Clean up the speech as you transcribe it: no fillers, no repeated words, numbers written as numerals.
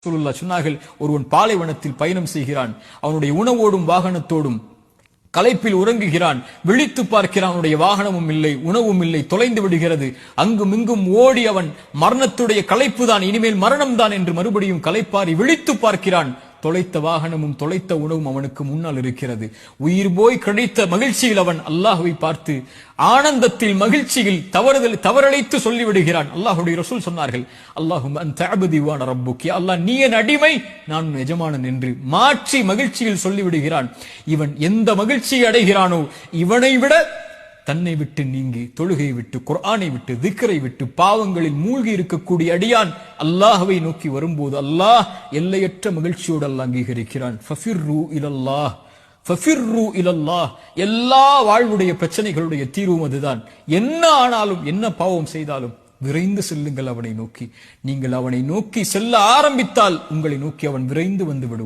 சொன்னார்கள், ஒருவன் பாலைவனத்தில் பயணம் செய்கிறான், அவனுடைய உணவோடும் வாகனத்தோடும் களைப்பில் உறங்குகிறான், விழித்து பார்க்கிறான், அவனுடைய வாகனமும் இல்லை, உணவும் இல்லை, தொலைந்து விடுகிறது. அங்கும் இங்கும் ஓடி அவன் மரணத்துடைய களைப்பு தான், இனிமேல் மரணம் தான் என்று மறுபடியும் களைப்பாரி விழித்து பார்க்கிறான். தொலைத்த வாகனமும் தொலைத்த உணவும் அவனுக்கு முன்னால் இருக்கிறது. உயிர் போய் கிடைத்த மகிழ்ச்சியில் அவன் அல்லாஹ்வை பார்த்து ஆனந்தத்தில் மகிழ்ச்சியில் தவறழைத்து சொல்லிவிடுகிறான். அல்லாஹ்வுடைய ரசூல் சொன்னார்கள், அல்லாஹும்ம அன்த அப்தி வ அன ரப்புக், அல்லாஹ் நீ என் அடிமை, நான் உன் எஜமானன் என்று மாற்றி மகிழ்ச்சியில் சொல்லிவிடுகிறான். இவன் எந்த மகிழ்ச்சியை அடைகிறானோ, இவனை விட தன்னை விட்டு நீங்கி தொழுகை விட்டு குர்ஆனை விட்டு திக்ரை விட்டு பாவங்களில் மூழ்கி இருக்கக்கூடிய அடியான் அல்லாஹ்வை நோக்கி வரும்போது அல்லாஹ் எல்லையற்ற மகிழ்ச்சியோடு அல்லாஹ் அங்கீகரிக்கிறான். ஃபஃபிர்ரு இலல்லாஹ், ஃபஃபிர்ரு இலல்லாஹ். எல்லா வாழ்வுடைய பிரச்சனைகளுடைய தீர்வும் அதுதான். என்ன ஆனாலும், என்ன பாவம் செய்தாலும் விரைந்து செல்லுங்கள் அவனை நோக்கி. நீங்கள் அவனை நோக்கி செல்ல ஆரம்பித்தால் உங்களை நோக்கி அவன் விரைந்து வந்து விடுவான்.